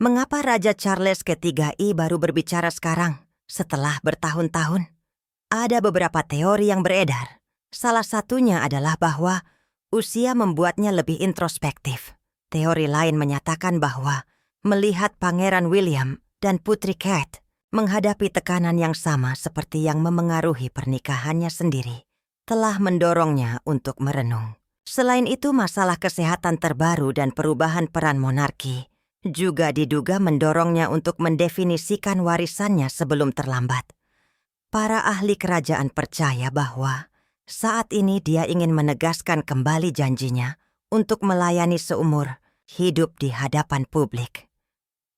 Mengapa Raja Charles III baru berbicara sekarang, setelah bertahun-tahun? Ada beberapa teori yang beredar. Salah satunya adalah bahwa usia membuatnya lebih introspektif. Teori lain menyatakan bahwa melihat Pangeran William dan Putri Kate menghadapi tekanan yang sama seperti yang memengaruhi pernikahannya sendiri, telah mendorongnya untuk merenung. Selain itu, masalah kesehatan terbaru dan perubahan peran monarki juga diduga mendorongnya untuk mendefinisikan warisannya sebelum terlambat. Para ahli kerajaan percaya bahwa saat ini dia ingin menegaskan kembali janjinya untuk melayani seumur hidup di hadapan publik.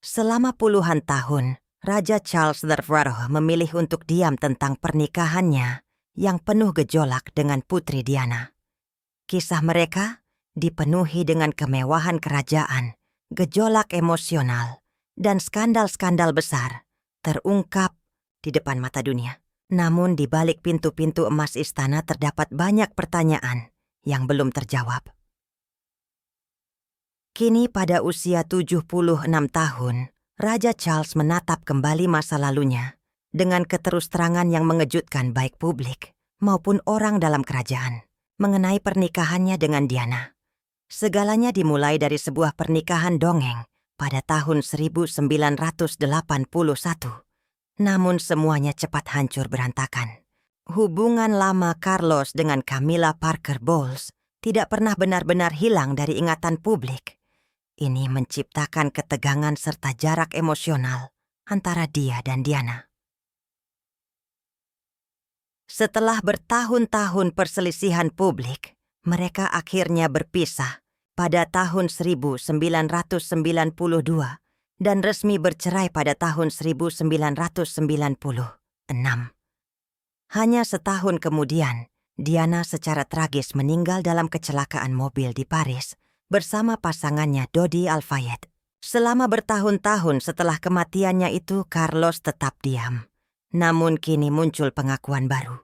Selama puluhan tahun, Raja Charles III memilih untuk diam tentang pernikahannya yang penuh gejolak dengan Putri Diana. Kisah mereka dipenuhi dengan kemewahan kerajaan, gejolak emosional, dan skandal-skandal besar terungkap di depan mata dunia. Namun di balik pintu-pintu emas istana terdapat banyak pertanyaan yang belum terjawab. Kini pada usia 76 tahun, Raja Charles menatap kembali masa lalunya dengan keterus-terangan yang mengejutkan baik publik maupun orang dalam kerajaan mengenai pernikahannya dengan Diana. Segalanya dimulai dari sebuah pernikahan dongeng pada tahun 1981. Namun semuanya cepat hancur berantakan. Hubungan lama Carlos dengan Camilla Parker Bowles tidak pernah benar-benar hilang dari ingatan publik. Ini menciptakan ketegangan serta jarak emosional antara dia dan Diana. Setelah bertahun-tahun perselisihan publik, mereka akhirnya berpisah pada tahun 1992 dan resmi bercerai pada tahun 1996. Hanya setahun kemudian, Diana secara tragis meninggal dalam kecelakaan mobil di Paris bersama pasangannya Dodi Al-Fayed. Selama bertahun-tahun setelah kematiannya itu, Carlos tetap diam. Namun kini muncul pengakuan baru.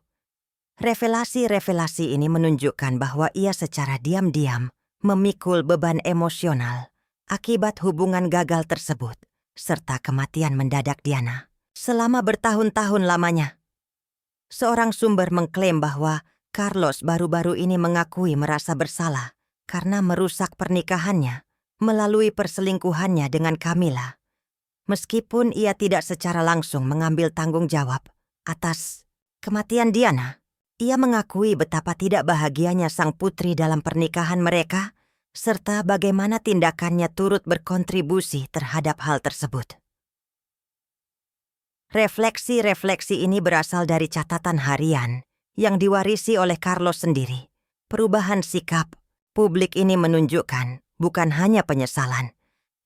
Revelasi-revelasi ini menunjukkan bahwa ia secara diam-diam memikul beban emosional akibat hubungan gagal tersebut, serta kematian mendadak Diana selama bertahun-tahun lamanya. Seorang sumber mengklaim bahwa Carlos baru-baru ini mengakui merasa bersalah karena merusak pernikahannya melalui perselingkuhannya dengan Camilla. Meskipun ia tidak secara langsung mengambil tanggung jawab atas kematian Diana, ia mengakui betapa tidak bahagianya sang putri dalam pernikahan mereka, serta bagaimana tindakannya turut berkontribusi terhadap hal tersebut. Refleksi-refleksi ini berasal dari catatan harian yang diwarisi oleh Carlos sendiri. Perubahan sikap publik ini menunjukkan bukan hanya penyesalan,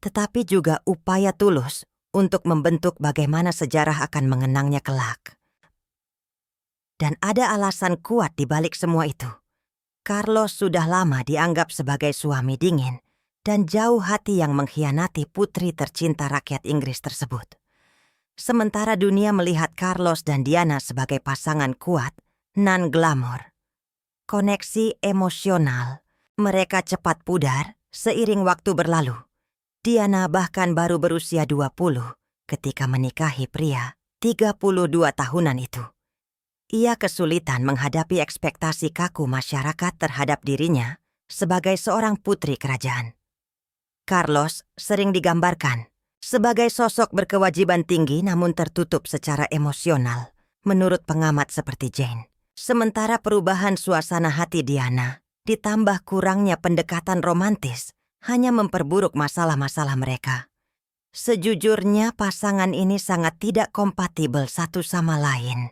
tetapi juga upaya tulus untuk membentuk bagaimana sejarah akan mengenangnya kelak. Dan ada alasan kuat di balik semua itu. Carlos sudah lama dianggap sebagai suami dingin dan jauh hati yang mengkhianati putri tercinta rakyat Inggris tersebut. Sementara dunia melihat Carlos dan Diana sebagai pasangan kuat, non-glamor. Koneksi emosional mereka cepat pudar seiring waktu berlalu. Diana bahkan baru berusia 20 ketika menikahi pria 32 tahunan itu. Ia kesulitan menghadapi ekspektasi kaku masyarakat terhadap dirinya sebagai seorang putri kerajaan. Carlos sering digambarkan sebagai sosok berkewajiban tinggi namun tertutup secara emosional, menurut pengamat seperti Jane. Sementara perubahan suasana hati Diana, ditambah kurangnya pendekatan romantis, hanya memperburuk masalah-masalah mereka. Sejujurnya pasangan ini sangat tidak kompatibel satu sama lain.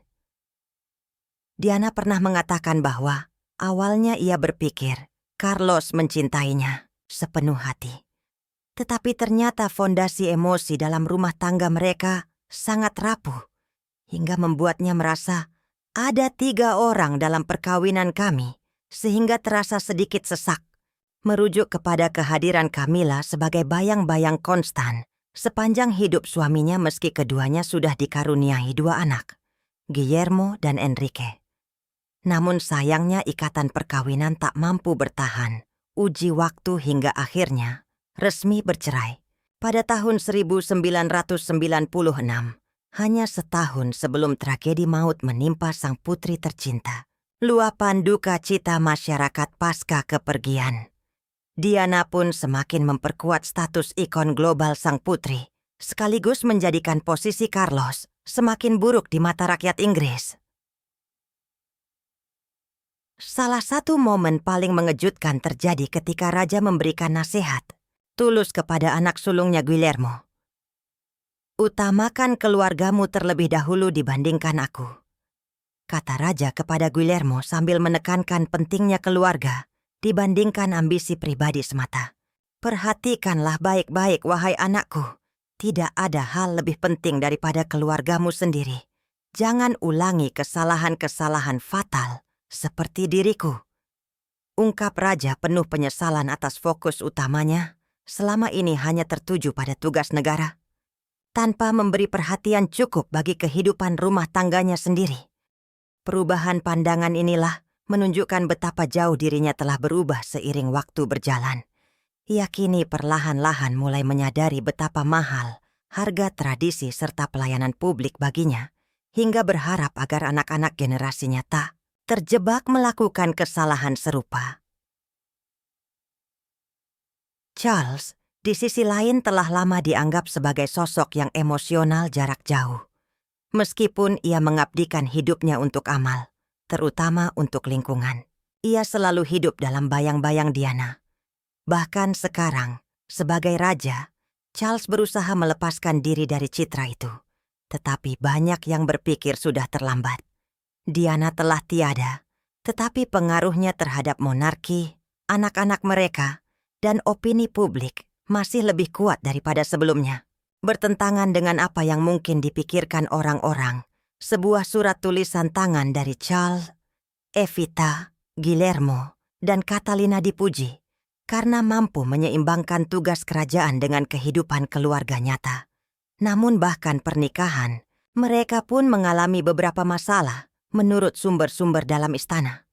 Diana pernah mengatakan bahwa awalnya ia berpikir Carlos mencintainya sepenuh hati. Tetapi ternyata fondasi emosi dalam rumah tangga mereka sangat rapuh, hingga membuatnya merasa ada 3 orang dalam perkawinan kami, sehingga terasa sedikit sesak, merujuk kepada kehadiran Camilla sebagai bayang-bayang konstan sepanjang hidup suaminya meski keduanya sudah dikaruniai 2 anak, Guillermo dan Enrique. Namun sayangnya ikatan perkawinan tak mampu bertahan, uji waktu hingga akhirnya resmi bercerai Pada tahun 1996, hanya setahun sebelum tragedi maut menimpa sang putri tercinta, luapan duka cita masyarakat pasca kepergian. Diana pun semakin memperkuat status ikon global sang putri, sekaligus menjadikan posisi Carlos semakin buruk di mata rakyat Inggris. Salah satu momen paling mengejutkan terjadi ketika raja memberikan nasihat tulus kepada anak sulungnya Guillermo. "Utamakan keluargamu terlebih dahulu dibandingkan aku," kata raja kepada Guillermo sambil menekankan pentingnya keluarga dibandingkan ambisi pribadi semata. "Perhatikanlah baik-baik, wahai anakku. Tidak ada hal lebih penting daripada keluargamu sendiri. Jangan ulangi kesalahan-kesalahan fatal seperti diriku," ungkap raja penuh penyesalan atas fokus utamanya selama ini hanya tertuju pada tugas negara, tanpa memberi perhatian cukup bagi kehidupan rumah tangganya sendiri. Perubahan pandangan inilah menunjukkan betapa jauh dirinya telah berubah seiring waktu berjalan. Ia kini perlahan-lahan mulai menyadari betapa mahal harga tradisi serta pelayanan publik baginya, hingga berharap agar anak-anak generasinya tak terjebak melakukan kesalahan serupa. Charles, di sisi lain, telah lama dianggap sebagai sosok yang emosional jarak jauh. Meskipun ia mengabdikan hidupnya untuk amal, terutama untuk lingkungan, ia selalu hidup dalam bayang-bayang Diana. Bahkan sekarang, sebagai raja, Charles berusaha melepaskan diri dari citra itu. Tetapi banyak yang berpikir sudah terlambat. Diana telah tiada, tetapi pengaruhnya terhadap monarki, anak-anak mereka, dan opini publik masih lebih kuat daripada sebelumnya. Bertentangan dengan apa yang mungkin dipikirkan orang-orang, sebuah surat tulisan tangan dari Charles, Evita, Guillermo, dan Catalina dipuji karena mampu menyeimbangkan tugas kerajaan dengan kehidupan keluarga nyata. Namun bahkan pernikahan, mereka pun mengalami beberapa masalah menurut sumber-sumber dalam istana.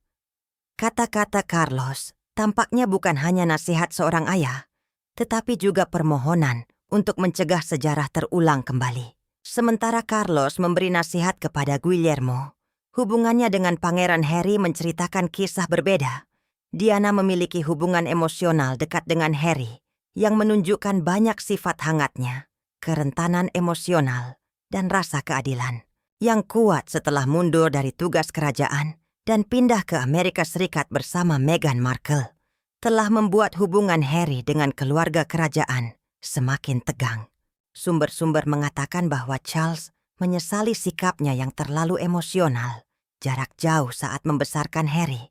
Kata-kata Carlos tampaknya bukan hanya nasihat seorang ayah, tetapi juga permohonan untuk mencegah sejarah terulang kembali. Sementara Carlos memberi nasihat kepada Guillermo, hubungannya dengan Pangeran Harry menceritakan kisah berbeda. Diana memiliki hubungan emosional dekat dengan Harry yang menunjukkan banyak sifat hangatnya, kerentanan emosional, dan rasa keadilan yang kuat setelah mundur dari tugas kerajaan dan pindah ke Amerika Serikat bersama Meghan Markle, telah membuat hubungan Harry dengan keluarga kerajaan semakin tegang. Sumber-sumber mengatakan bahwa Charles menyesali sikapnya yang terlalu emosional, jarak jauh saat membesarkan Harry.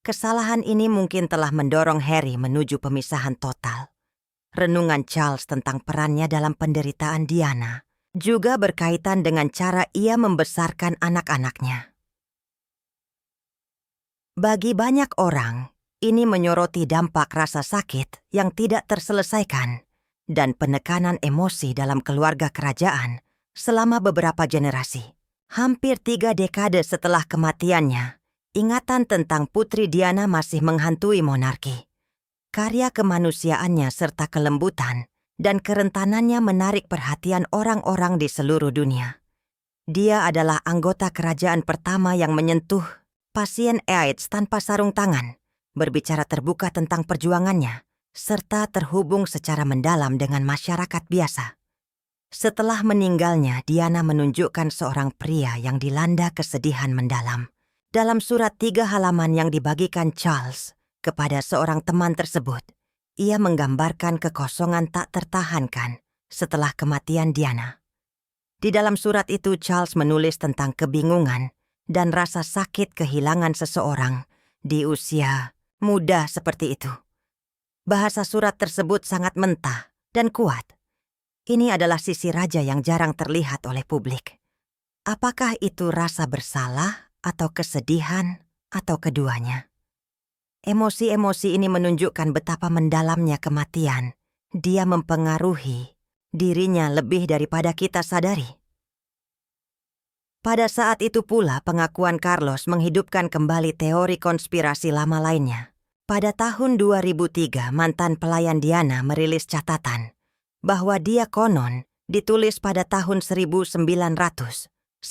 Kesalahan ini mungkin telah mendorong Harry menuju pemisahan total. Renungan Charles tentang perannya dalam penderitaan Diana juga berkaitan dengan cara ia membesarkan anak-anaknya. Bagi banyak orang, ini menyoroti dampak rasa sakit yang tidak terselesaikan dan penekanan emosi dalam keluarga kerajaan selama beberapa generasi. Hampir 3 dekade setelah kematiannya, ingatan tentang Putri Diana masih menghantui monarki. Karya kemanusiaannya serta kelembutan dan kerentanannya menarik perhatian orang-orang di seluruh dunia. Dia adalah anggota kerajaan pertama yang menyentuh pasien AIDS tanpa sarung tangan, berbicara terbuka tentang perjuangannya, serta terhubung secara mendalam dengan masyarakat biasa. Setelah meninggalnya, Diana menunjukkan seorang pria yang dilanda kesedihan mendalam. Dalam surat 3 halaman yang dibagikan Charles kepada seorang teman tersebut, ia menggambarkan kekosongan tak tertahankan setelah kematian Diana. Di dalam surat itu, Charles menulis tentang kebingungan dan rasa sakit kehilangan seseorang di usia muda seperti itu. Bahasa surat tersebut sangat mentah dan kuat. Ini adalah sisi raja yang jarang terlihat oleh publik. Apakah itu rasa bersalah atau kesedihan atau keduanya? Emosi-emosi ini menunjukkan betapa mendalamnya kematian. Dia mempengaruhi dirinya lebih daripada kita sadari. Pada saat itu pula pengakuan Carlos menghidupkan kembali teori konspirasi lama lainnya. Pada tahun 2003, mantan pelayan Diana merilis catatan bahwa dia konon ditulis pada tahun 1995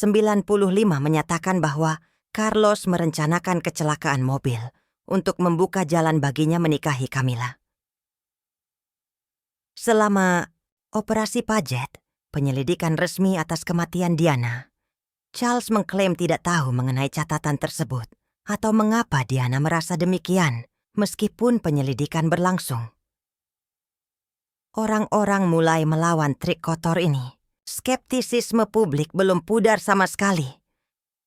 menyatakan bahwa Carlos merencanakan kecelakaan mobil untuk membuka jalan baginya menikahi Camilla. Selama operasi Paget, penyelidikan resmi atas kematian Diana, Charles mengklaim tidak tahu mengenai catatan tersebut atau mengapa Diana merasa demikian meskipun penyelidikan berlangsung. Orang-orang mulai melawan trik kotor ini. Skeptisisme publik belum pudar sama sekali.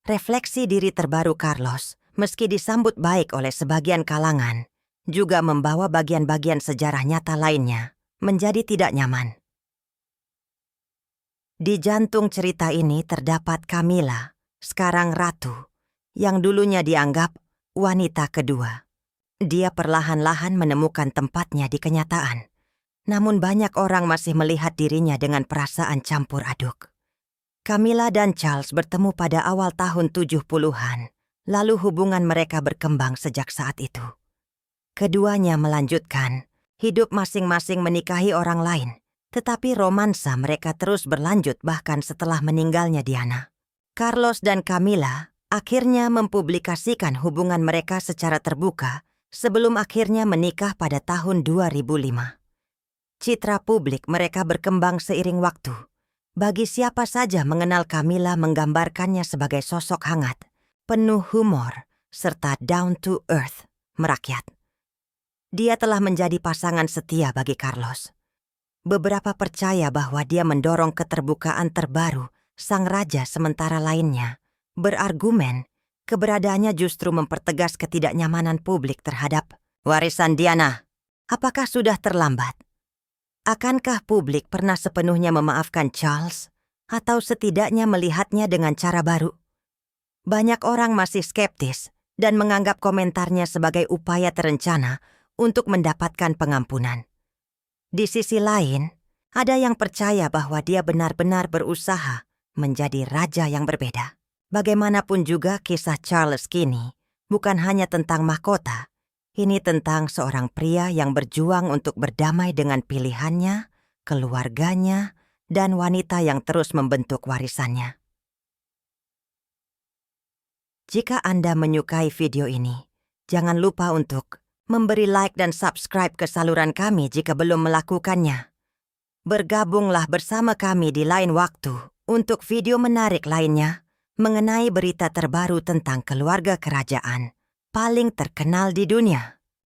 Refleksi diri terbaru Carlos, meski disambut baik oleh sebagian kalangan, juga membawa bagian-bagian sejarah nyata lainnya menjadi tidak nyaman. Di jantung cerita ini terdapat Camilla, sekarang ratu, yang dulunya dianggap wanita kedua. Dia perlahan-lahan menemukan tempatnya di kenyataan. Namun banyak orang masih melihat dirinya dengan perasaan campur aduk. Camilla dan Charles bertemu pada awal tahun 70-an, lalu hubungan mereka berkembang sejak saat itu. Keduanya melanjutkan hidup masing-masing menikahi orang lain, tetapi romansa mereka terus berlanjut bahkan setelah meninggalnya Diana. Carlos dan Camilla akhirnya mempublikasikan hubungan mereka secara terbuka sebelum akhirnya menikah pada tahun 2005. Citra publik mereka berkembang seiring waktu. Bagi siapa saja mengenal Camilla menggambarkannya sebagai sosok hangat, penuh humor, serta down to earth, merakyat. Dia telah menjadi pasangan setia bagi Carlos. Beberapa percaya bahwa dia mendorong keterbukaan terbaru sang raja sementara lainnya berargumen keberadaannya justru mempertegas ketidaknyamanan publik terhadap warisan Diana. Apakah sudah terlambat? Akankah publik pernah sepenuhnya memaafkan Charles atau setidaknya melihatnya dengan cara baru? Banyak orang masih skeptis dan menganggap komentarnya sebagai upaya terencana untuk mendapatkan pengampunan. Di sisi lain, ada yang percaya bahwa dia benar-benar berusaha menjadi raja yang berbeda. Bagaimanapun juga kisah Charles kini bukan hanya tentang mahkota. Ini tentang seorang pria yang berjuang untuk berdamai dengan pilihannya, keluarganya, dan wanita yang terus membentuk warisannya. Jika Anda menyukai video ini, jangan lupa untuk memberi like dan subscribe ke saluran kami jika belum melakukannya. Bergabunglah bersama kami di lain waktu untuk video menarik lainnya mengenai berita terbaru tentang keluarga kerajaan paling terkenal di dunia.